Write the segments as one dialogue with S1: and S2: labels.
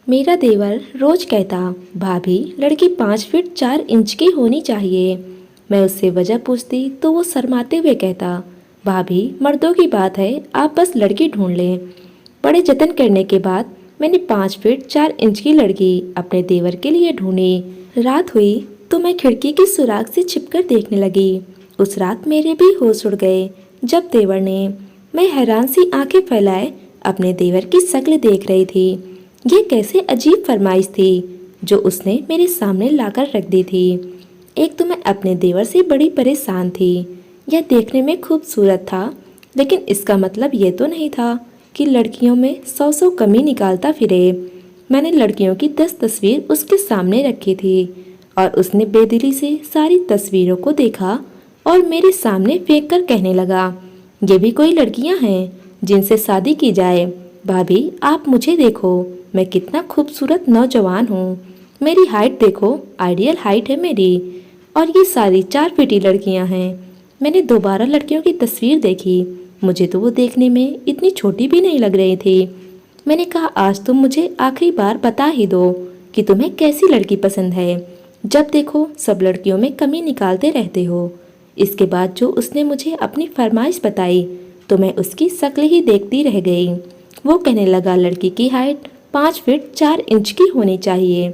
S1: मेरा देवर रोज कहता, भाभी लड़की 5 फीट 4 इंच की होनी चाहिए। मैं उससे वजह पूछती तो वो शर्माते हुए कहता, भाभी मर्दों की बात है, आप बस लड़की ढूंढ लें। बड़े जतन करने के बाद मैंने 5 फीट 4 इंच की लड़की अपने देवर के लिए ढूंढी। रात हुई तो मैं खिड़की के सुराख से छिपकर देखने लगी। उस रात मेरे भी होश उड़ गए जब देवर ने, मैं हैरान सी आंखें फैलाए अपने देवर की शक्ल देख रही थी। ये कैसे अजीब फरमाइश थी जो उसने मेरे सामने लाकर रख दी थी। एक तो मैं अपने देवर से बड़ी परेशान थी। यह देखने में खूबसूरत था, लेकिन इसका मतलब ये तो नहीं था कि लड़कियों में 100 कमी निकालता फिरे। मैंने लड़कियों की 10 तस्वीर उसके सामने रखी थी और उसने बेदिली से सारी तस्वीरों को देखा और मेरे सामने फेंक कर कहने लगा, ये भी कोई लड़कियां हैं जिनसे शादी की जाए। भाभी आप मुझे देखो, मैं कितना खूबसूरत नौजवान हूँ। मेरी हाइट देखो, आइडियल हाइट है मेरी। और ये सारी 4 फीटी लड़कियाँ हैं। मैंने दोबारा लड़कियों की तस्वीर देखी, मुझे तो वो देखने में इतनी छोटी भी नहीं लग रही थी। मैंने कहा, आज तुम मुझे आखिरी बार बता ही दो कि तुम्हें कैसी लड़की पसंद है। जब देखो सब लड़कियों में कमी निकालते रहते हो। इसके बाद जो उसने मुझे अपनी फरमाइश बताई तो मैं उसकी शक्ल ही देखती रह गई। वो कहने लगा, लड़की की हाइट 5 फीट 4 इंच की होनी चाहिए।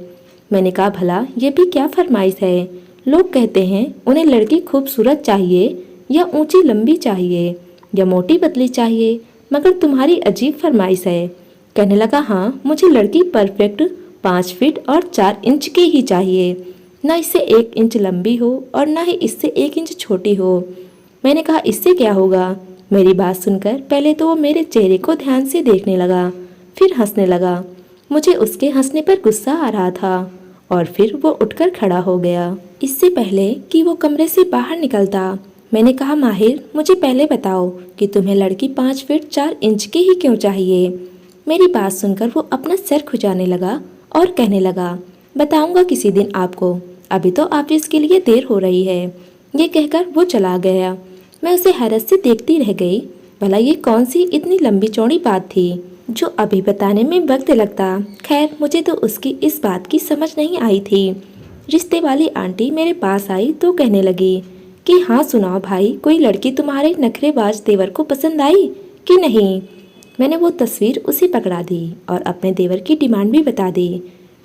S1: मैंने कहा, भला ये भी क्या फरमाइश है। लोग कहते हैं उन्हें लड़की खूबसूरत चाहिए या ऊंची लंबी चाहिए या मोटी पतली चाहिए, मगर तुम्हारी अजीब फरमाइश है। कहने लगा, हाँ मुझे लड़की परफेक्ट 5 फीट और 4 इंच की ही चाहिए, ना इससे 1 इंच लंबी हो और ना ही इससे 1 इंच छोटी हो। मैंने कहा, इससे क्या होगा। मेरी बात सुनकर पहले तो वो मेरे चेहरे को ध्यान से देखने लगा, फिर हंसने लगा। मुझे उसके हंसने पर गुस्सा आ रहा था और फिर वो उठकर खड़ा हो गया। इससे पहले कि वो कमरे से बाहर निकलता, मैंने कहा, माहिर मुझे पहले बताओ कि तुम्हें लड़की 5 फीट 4 इंच की ही क्यों चाहिए। मेरी बात सुनकर वो अपना सर खुजाने लगा और कहने लगा, बताऊंगा किसी दिन आपको, अभी तो ऑफिस के लिए देर हो रही है। ये कहकर वो चला गया। मैं उसे हैरत से देखती रह गई। भला ये कौन सी इतनी लंबी चौड़ी बात थी जो अभी बताने में वक्त लगता। खैर मुझे तो उसकी इस बात की समझ नहीं आई थी। रिश्ते वाली आंटी मेरे पास आई तो कहने लगी कि हाँ सुनाओ भाई, कोई लड़की तुम्हारे नखरेबाज देवर को पसंद आई कि नहीं। मैंने वो तस्वीर उसे पकड़ा दी और अपने देवर की डिमांड भी बता दी।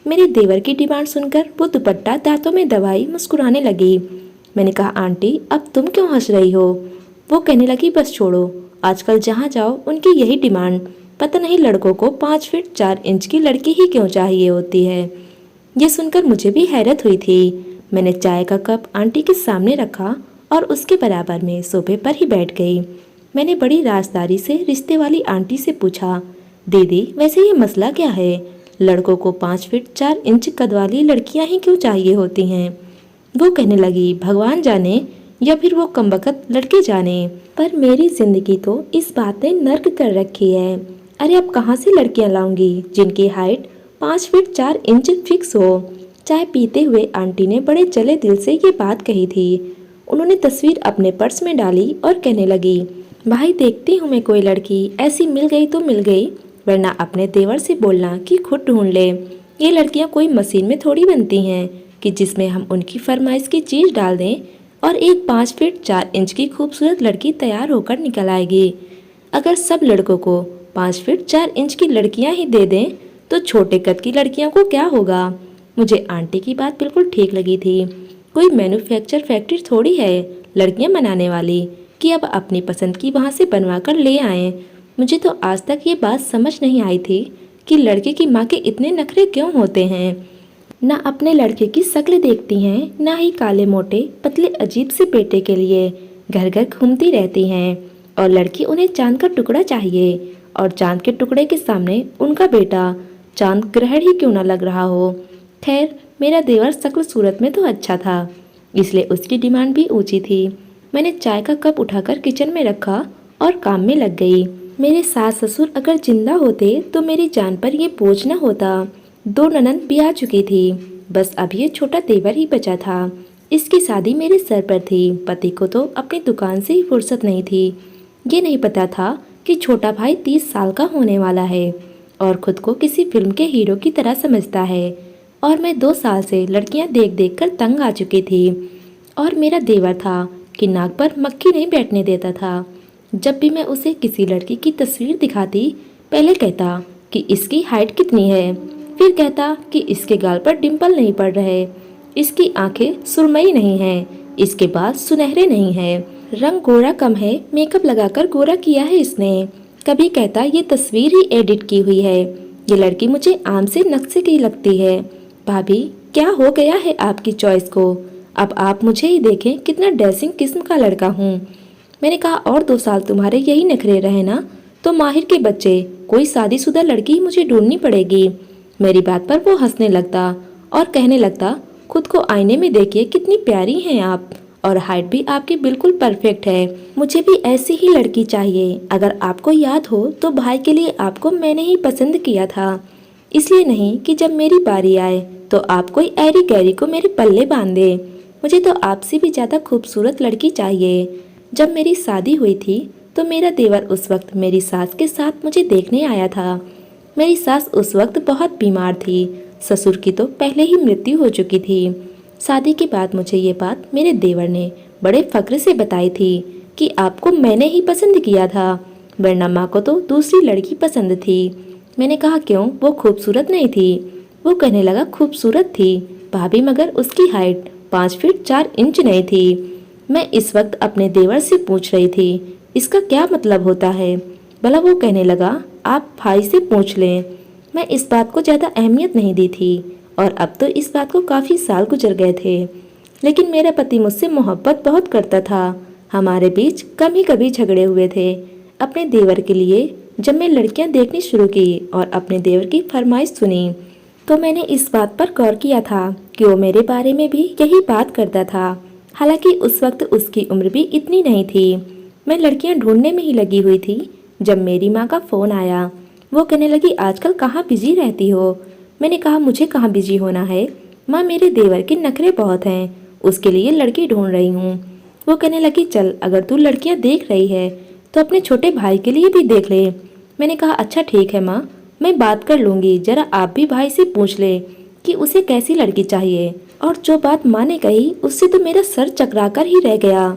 S1: मेरे देवर की डिमांड सुनकर वो दुपट्टा दांतों में दबाई मुस्कुराने लगी। मैंने कहा, आंटी अब तुम क्यों हंस रही हो। वो कहने लगी, बस छोड़ो, आजकल जहाँ जाओ उनकी यही डिमांड। पता नहीं लड़कों को 5 फीट 4 इंच की लड़की ही क्यों चाहिए होती है। ये सुनकर मुझे भी हैरत हुई थी। मैंने चाय का कप आंटी के सामने रखा और उसके बराबर में सोफे पर ही बैठ गई। मैंने बड़ी राजदारी से रिश्ते वाली आंटी से पूछा, दीदी वैसे ये मसला क्या है, लड़कों को 5 फीट 4 इंच कद वाली लड़कियां ही क्यों चाहिए होती हैं। वो कहने लगी, भगवान जाने या फिर वो कमबख्त लड़के जाने, पर मेरी जिंदगी तो इस बात ने नर्क कर रखी है। अरे अब कहाँ से लड़कियां लाऊंगी जिनकी हाइट 5 फीट 4 इंच फिक्स हो। चाय पीते हुए आंटी ने बड़े जले दिल से ये बात कही थी। उन्होंने तस्वीर अपने पर्स में डाली और कहने लगी, भाई देखती हूँ मैं कोई लड़की ऐसी मिल गई तो मिल गई, वरना अपने देवर से बोलना कि खुद ढूंढ ले। ये लड़कियाँ कोई मशीन में थोड़ी बनती हैं कि जिसमें हम उनकी फरमाइश की चीज़ डाल दें और एक 5 फीट 4 इंच की खूबसूरत लड़की तैयार होकर निकल आएगी। अगर सब लड़कों को 5 फीट 4 इंच की लड़कियां ही दे दें तो छोटे कद की लड़कियों को क्या होगा। मुझे आंटी की बात बिल्कुल ठीक लगी थी। कोई मैन्युफैक्चर फैक्ट्री थोड़ी है लड़कियां बनाने वाली कि अब अपनी पसंद की वहां से बनवा कर ले आएं। मुझे तो आज तक ये बात समझ नहीं आई थी कि लड़के की माँ के इतने नखरे क्यों होते हैं। ना अपने लड़के की शक्ल देखती हैं, ना ही काले मोटे पतले अजीब से बेटे के लिए घर घर घूमती रहती हैं। और लड़की उन्हें चांद का टुकड़ा चाहिए, और चांद के टुकड़े के सामने उनका बेटा चांद ग्रहण ही क्यों ना लग रहा हो। खैर मेरा देवर शक्ल सूरत में तो अच्छा था, इसलिए उसकी डिमांड भी ऊंची थी। मैंने चाय का कप उठाकर किचन में रखा और काम में लग गई। मेरे सास ससुर अगर जिंदा होते तो मेरी जान पर ये बोझ न होता। 2 ननद भी आ चुकी थी, बस अब ये छोटा देवर ही बचा था। इसकी शादी मेरे सर पर थी। पति को तो अपनी दुकान से ही फुर्सत नहीं थी। ये नहीं पता था कि छोटा भाई 30 साल का होने वाला है और खुद को किसी फिल्म के हीरो की तरह समझता है। और मैं 2 साल से लड़कियां देख देख कर तंग आ चुकी थी। और मेरा देवर था कि नाक पर मक्खी नहीं बैठने देता था। जब भी मैं उसे किसी लड़की की तस्वीर दिखाती, पहले कहता कि इसकी हाइट कितनी है, फिर कहता कि इसके गाल पर डिम्पल नहीं पड़ रहे, इसकी आंखें सुरमई नहीं हैं, इसके बाल सुनहरे नहीं हैं, रंग गोरा कम है, मेकअप लगाकर गोरा किया है इसने। कभी कहता ये तस्वीर ही एडिट की हुई है, ये लड़की मुझे आम से नक्शे की लगती है। भाभी, क्या हो गया है आपकी चॉइस को? अब आप मुझे ही देखें कितना ड्रेसिंग किस्म का लड़का हूँ। मैंने कहा और 2 साल तुम्हारे यही नखरे रहे ना, तो माहिर के बच्चे कोई शादीशुदा लड़की ही मुझे ढूंढनी पड़ेगी। मेरी बात पर वो हंसने लगता और कहने लगता, खुद को आईने में देखिए कितनी प्यारी हैं आप, और हाइट भी आपकी बिल्कुल परफेक्ट है। मुझे भी ऐसी ही लड़की चाहिए। अगर आपको याद हो तो भाई के लिए आपको मैंने ही पसंद किया था, इसलिए नहीं कि जब मेरी बारी आए तो आप कोई ऐरी गैरी को मेरे पल्ले बांध दे। मुझे तो आपसे भी ज़्यादा खूबसूरत लड़की चाहिए। जब मेरी शादी हुई थी तो मेरा देवर उस वक्त मेरी सास के साथ मुझे देखने आया था। मेरी सास उस वक्त बहुत बीमार थी, ससुर की तो पहले ही मृत्यु हो चुकी थी। शादी के बाद मुझे ये बात मेरे देवर ने बड़े फक्र से बताई थी कि आपको मैंने ही पसंद किया था, वरना माँ को तो दूसरी लड़की पसंद थी। मैंने कहा क्यों, वो खूबसूरत नहीं थी? वो कहने लगा खूबसूरत थी भाभी, मगर उसकी हाइट 5 फीट 4 इंच नहीं थी। मैं इस वक्त अपने देवर से पूछ रही थी इसका क्या मतलब होता है। भला वो कहने लगा आप भाई से पूछ लें। मैं इस बात को ज़्यादा अहमियत नहीं दी थी और अब तो इस बात को काफ़ी साल गुजर गए थे। लेकिन मेरा पति मुझसे मोहब्बत बहुत करता था। हमारे बीच कम ही कभी झगड़े हुए थे। अपने देवर के लिए जब मैं लड़कियां देखनी शुरू की और अपने देवर की फरमाइश सुनी, तो मैंने इस बात पर गौर किया था कि वो मेरे बारे में भी यही बात करता था। हालांकि उस वक्त उसकी उम्र भी इतनी नहीं थी। मैं लड़कियां ढूंढने में ही लगी हुई थी जब मेरी माँ का फ़ोन आया। वो कहने लगी आजकल कहाँ बिजी रहती हो? मैंने कहा मुझे कहाँ बिजी होना है माँ, मेरे देवर के नखरे बहुत हैं, उसके लिए लड़की ढूंढ रही हूँ। वो कहने लगी चल, अगर तू लड़कियाँ देख रही है तो अपने छोटे भाई के लिए भी देख ले। मैंने कहा अच्छा ठीक है माँ, मैं बात कर लूँगी, जरा आप भी भाई से पूछ ले कि उसे कैसी लड़की चाहिए। और जो बात माँ ने कही उससे तो मेरा सर चकराकर ही रह गया।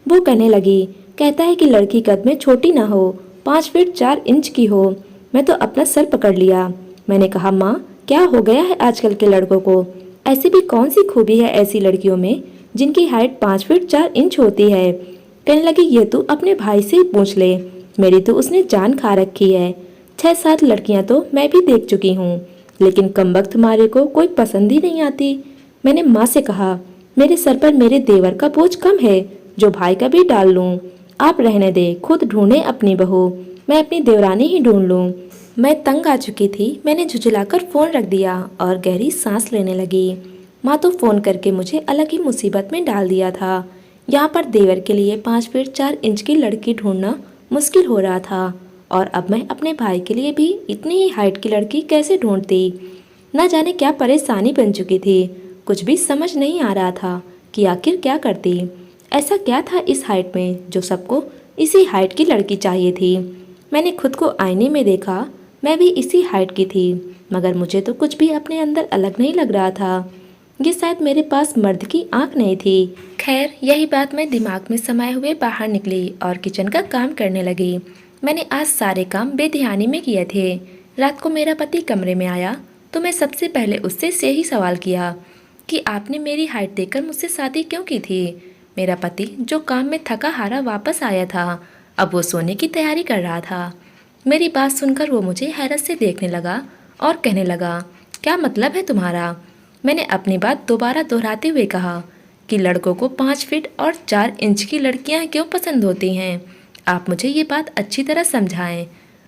S1: वो कहने लगी, कहता है कि लड़की कद में छोटी ना हो, 5 फीट 4 इंच की हो। मैं तो अपना सर पकड़ लिया। मैंने कहा माँ, क्या हो गया है आजकल के लड़कों को? ऐसी भी कौन सी खूबी है ऐसी लड़कियों में जिनकी हाइट 5 फीट 4 इंच होती है? कहने लगी ये तू अपने भाई से ही पूछ ले, मेरी तो उसने जान खा रखी है। 6-7 लड़कियां तो मैं भी देख चुकी हूँ, लेकिन कमबख्त तुम्हारे को कोई पसंद ही नहीं आती। मैंने माँ से कहा मेरे सर पर मेरे देवर का बोझ कम है जो भाई का भी डाल लूँ। आप रहने दे, खुद ढूंढे अपनी बहू, मैं अपनी देवरानी ही ढूंढ लूँ। मैं तंग आ चुकी थी। मैंने झुझलाकर फ़ोन रख दिया और गहरी सांस लेने लगी। माँ तो फ़ोन करके मुझे अलग ही मुसीबत में डाल दिया था। यहाँ पर देवर के लिए 5 फीट 4 इंच की लड़की ढूंढना मुश्किल हो रहा था, और अब मैं अपने भाई के लिए भी इतनी ही हाइट की लड़की कैसे ढूंढती? न जाने क्या परेशानी बन चुकी थी। कुछ भी समझ नहीं आ रहा था कि आखिर क्या करती। ऐसा क्या था इस हाइट में जो सबको इसी हाइट की लड़की चाहिए थी? मैंने खुद को आईने में देखा, मैं भी इसी हाइट की थी, मगर मुझे तो कुछ भी अपने अंदर अलग नहीं लग रहा था। ये शायद मेरे पास मर्द की आंख नहीं थी। खैर, यही बात मैं दिमाग में समाये हुए बाहर निकली और किचन का काम करने लगी। मैंने आज सारे काम बेध्यानी में किए थे। रात को मेरा पति कमरे में आया तो मैं सबसे पहले उससे यही सवाल किया कि आपने मेरी हाइट देखकर मुझसे शादी क्यों की थी? मेरा पति जो काम में थका हारा वापस आया था, अब वो सोने की तैयारी कर रहा था। मेरी बात सुनकर वो मुझे हैरत से देखने लगा और कहने लगा, क्या मतलब है तुम्हारा? मैंने अपनी बात दोबारा दोहराते हुए कहा कि लड़कों को 5 फीट और 4 इंच की लड़कियां क्यों पसंद होती हैं? आप मुझे ये बात अच्छी तरह समझाएं।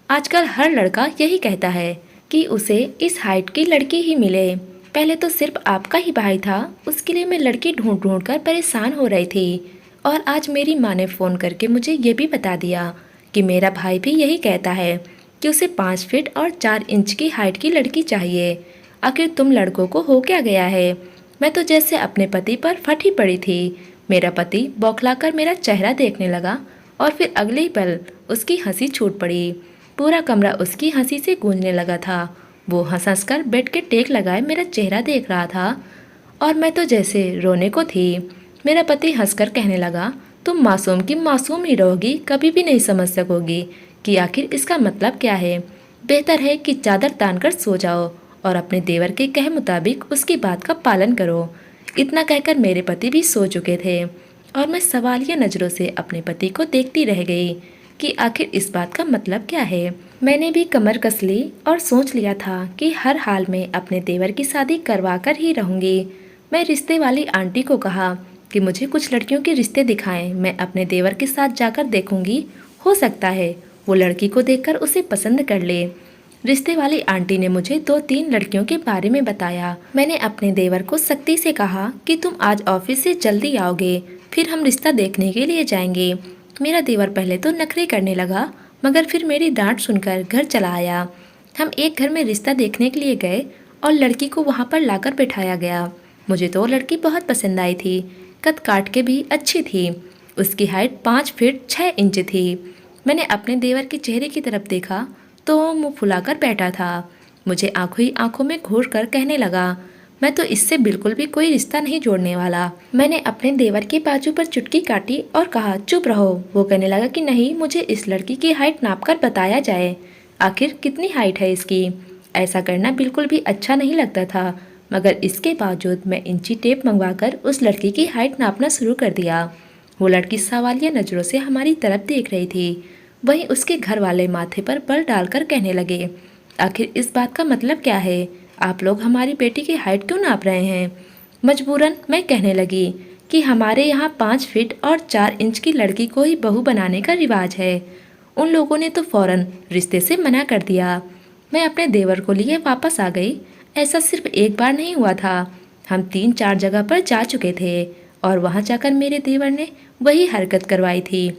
S1: आजकल हर लड़का यही कहता है कि उसे इस हाइट की लड़की ही मिले। पहले तो सिर्फ आपका ही भाई था, उसके लिए मैं लड़की ढूंढ ढूंढ कर परेशान हो रही थी, और आज मेरी माँ ने फ़ोन करके मुझे ये भी बता दिया कि मेरा भाई भी यही कहता है कि उसे 5 फीट और 4 इंच की हाइट की लड़की चाहिए। आखिर तुम लड़कों को हो क्या गया है? मैं तो जैसे अपने पति पर फटी पड़ी थी। मेरा पति बौखलाकर मेरा चेहरा देखने लगा और फिर अगले ही पल उसकी हंसी छूट पड़ी। पूरा कमरा उसकी हंसी से गूंजने लगा था। वो हंस हंस कर बेड के टेक लगाए मेरा चेहरा देख रहा था और मैं तो जैसे रोने को थी। मेरा पति हंसकर कहने लगा, तुम मासूम की मासूम ही रहोगी, कभी भी नहीं समझ सकोगी कि आखिर इसका मतलब क्या है। बेहतर है कि चादर तान कर सो जाओ और अपने देवर के कहे मुताबिक उसकी बात का पालन करो। इतना कहकर मेरे पति भी सो चुके थे और मैं सवालिया नज़रों से अपने पति को देखती रह गई कि आखिर इस बात का मतलब क्या है। मैंने भी कमर कस ली और सोच लिया था कि हर हाल में अपने देवर की शादी करवा कर ही रहूंगी। मैं रिश्ते वाली आंटी को कहा कि मुझे कुछ लड़कियों के रिश्ते दिखाएं, मैं अपने देवर के साथ जाकर देखूंगी, हो सकता है वो लड़की को देखकर उसे पसंद कर ले। रिश्ते वाली आंटी ने मुझे 2-3 लड़कियों के बारे में बताया। मैंने अपने देवर को सख्ती से कहा कि तुम आज ऑफिस से जल्दी आओगे, फिर हम रिश्ता देखने के लिए जाएंगे। मेरा देवर पहले तो नखरे करने लगा, मगर फिर मेरी डांट सुनकर घर चला आया। हम एक घर में रिश्ता देखने के लिए गए और लड़की को वहाँ पर लाकर बैठाया गया। मुझे तो लड़की बहुत पसंद आई थी, कद काट के भी अच्छी थी। उसकी हाइट 5 फीट 6 इंच थी। मैंने अपने देवर के चेहरे की तरफ देखा तो मुंह फुलाकर बैठा था। मुझे आंखों ही आंखों में घूर कर कहने लगा, मैं तो इससे बिल्कुल भी कोई रिश्ता नहीं जोड़ने वाला। मैंने अपने देवर के बाजू पर चुटकी काटी और कहा, चुप रहो। वो कहने लगा कि नहीं, मुझे इस लड़की की हाइट नापकर बताया जाए, आखिर कितनी हाइट है इसकी। ऐसा करना बिल्कुल भी अच्छा नहीं लगता था, मगर इसके बावजूद मैं इंची टेप मंगवाकर उस लड़की की हाइट नापना शुरू कर दिया। वो लड़की सवालिया नज़रों से हमारी तरफ देख रही थी। वहीं उसके घर वाले माथे पर बल डालकर कहने लगे, आखिर इस बात का मतलब क्या है, आप लोग हमारी बेटी की हाइट क्यों नाप रहे हैं। मजबूरन मैं कहने लगी कि हमारे यहाँ 5 फीट और 4 इंच की लड़की को ही बहू बनाने का रिवाज है। उन लोगों ने तो फौरन रिश्ते से मना कर दिया। मैं अपने देवर को लिए वापस आ गई। ऐसा सिर्फ एक बार नहीं हुआ था, हम 3-4 जगह पर जा चुके थे और वहाँ जाकर मेरे देवर ने वही हरकत करवाई थी।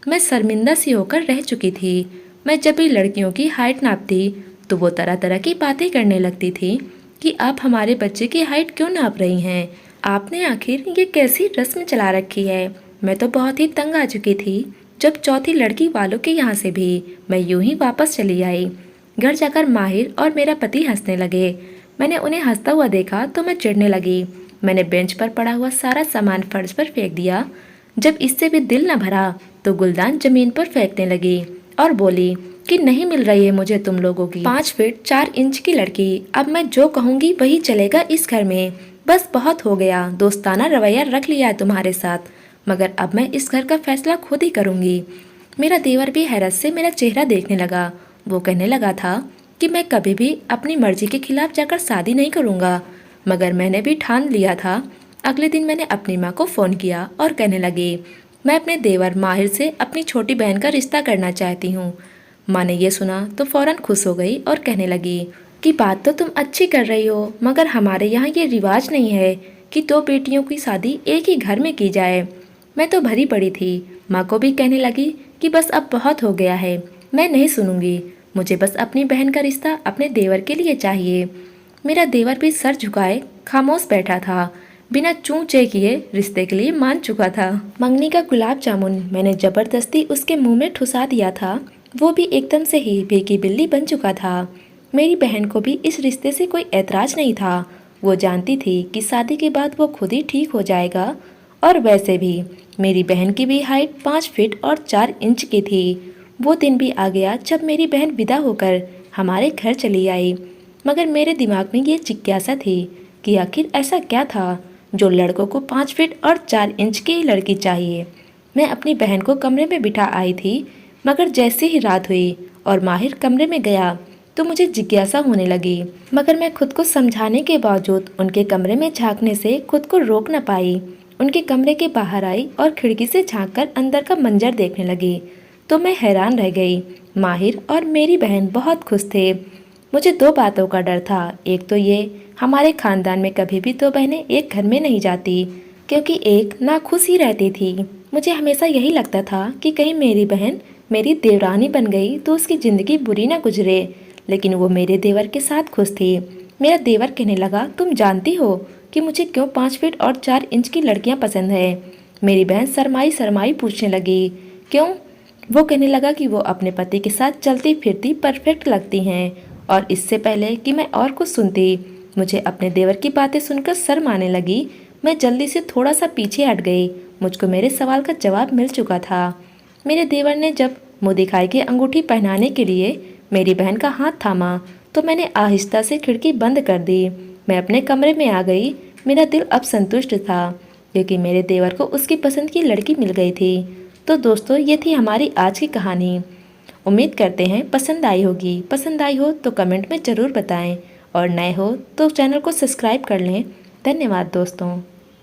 S1: मैं शर्मिंदा सी होकर रह चुकी थी। मैं जब भी लड़कियों की हाइट नापती तो वो तरह तरह की बातें करने लगती थी कि आप हमारे बच्चे की हाइट क्यों नाप रही हैं, आपने आखिर ये कैसी रस्म चला रखी है। मैं तो बहुत ही तंग आ चुकी थी। जब चौथी लड़की वालों के यहाँ से भी मैं यूं ही वापस चली आई। घर जाकर माहिर और मेरा पति हंसने लगे। मैंने उन्हें हंसता हुआ देखा तो मैं चिढ़ने लगी। मैंने बेंच पर पड़ा हुआ सारा सामान फर्श पर फेंक दिया। जब इससे भी दिल न भरा तो गुलदान जमीन पर फेंकने लगी और बोली कि नहीं मिल रही है मुझे तुम लोगों की 5 फीट 4 इंच की लड़की। अब मैं जो कहूँगी वही चलेगा इस घर में। बस बहुत हो गया, दोस्ताना रवैया रख लिया है तुम्हारे साथ, मगर अब मैं इस घर का फैसला खुद ही करूँगी। मेरा देवर भी हैरत से मेरा चेहरा देखने लगा। वो कहने लगा था कि मैं कभी भी अपनी मर्जी के खिलाफ जाकर शादी नहीं करूँगा, मगर मैंने भी ठान लिया था। अगले दिन मैंने अपनी माँ को फ़ोन किया और कहने लगी, मैं अपने देवर माहिर से अपनी छोटी बहन का रिश्ता करना चाहती हूँ। माँ ने ये सुना तो फौरन खुश हो गई और कहने लगी कि बात तो तुम अच्छी कर रही हो, मगर हमारे यहाँ ये रिवाज नहीं है कि 2 बेटियों की शादी एक ही घर में की जाए। मैं तो भरी पड़ी थी। माँ को भी कहने लगी कि बस अब बहुत हो गया है, मैं नहीं सुनूंगी। मुझे बस अपनी बहन का रिश्ता अपने देवर के लिए चाहिए। मेरा देवर भी सर झुकाए खामोश बैठा था, बिना चूं चे किए रिश्ते के लिए मान चुका था। मंगनी का गुलाब जामुन मैंने जबरदस्ती उसके मुंह में ठुसा दिया था। वो भी एकदम से ही बेकी बिल्ली बन चुका था। मेरी बहन को भी इस रिश्ते से कोई ऐतराज नहीं था। वो जानती थी कि शादी के बाद वो खुद ही ठीक हो जाएगा। और वैसे भी मेरी बहन की भी हाइट 5 फीट और 4 इंच की थी। वो दिन भी आ गया जब मेरी बहन विदा होकर हमारे घर चली आई, मगर मेरे दिमाग में ये जिज्ञासा थी कि आखिर ऐसा क्या था जो लड़कों को 5 फीट और 4 इंच की लड़की चाहिए। मैं अपनी बहन को कमरे में बिठा आई थी, मगर जैसे ही रात हुई और माहिर कमरे में गया तो मुझे जिज्ञासा होने लगी, मगर मैं खुद को समझाने के बावजूद उनके कमरे में झांकने से खुद को रोक न पाई। उनके कमरे के बाहर आई और खिड़की से झांककर अंदर का मंजर देखने लगी तो मैं हैरान रह गई। माहिर और मेरी बहन बहुत खुश थे। मुझे 2 बातों का डर था। एक तो ये, हमारे खानदान में कभी भी 2 बहनें एक घर में नहीं जाती, क्योंकि एक नाखुश ही रहती थी। मुझे हमेशा यही लगता था कि कहीं मेरी बहन मेरी देवरानी बन गई तो उसकी ज़िंदगी बुरी ना गुजरे, लेकिन वो मेरे देवर के साथ खुश थी। मेरा देवर कहने लगा, तुम जानती हो कि मुझे क्यों 5 फीट और 4 इंच की लड़कियां पसंद है। मेरी बहन शरमाई शरमाई पूछने लगी, क्यों? वो कहने लगा कि वो अपने पति के साथ चलती फिरती परफेक्ट लगती हैं। और इससे पहले कि मैं और कुछ सुनती, मुझे अपने देवर की बातें सुनकर शर्म आने लगी। मैं जल्दी से थोड़ा सा पीछे हट गई। मुझको मेरे सवाल का जवाब मिल चुका था। मेरे देवर ने जब मुँह दिखाई की अंगूठी पहनाने के लिए मेरी बहन का हाथ थामा तो मैंने आहिस्ता से खिड़की बंद कर दी। मैं अपने कमरे में आ गई। मेरा दिल अब संतुष्ट था क्योंकि मेरे देवर को उसकी पसंद की लड़की मिल गई थी। तो दोस्तों, ये थी हमारी आज की कहानी। उम्मीद करते हैं पसंद आई होगी। पसंद आई हो तो कमेंट में ज़रूर बताएं और नए हो तो चैनल को सब्सक्राइब कर लें। धन्यवाद दोस्तों।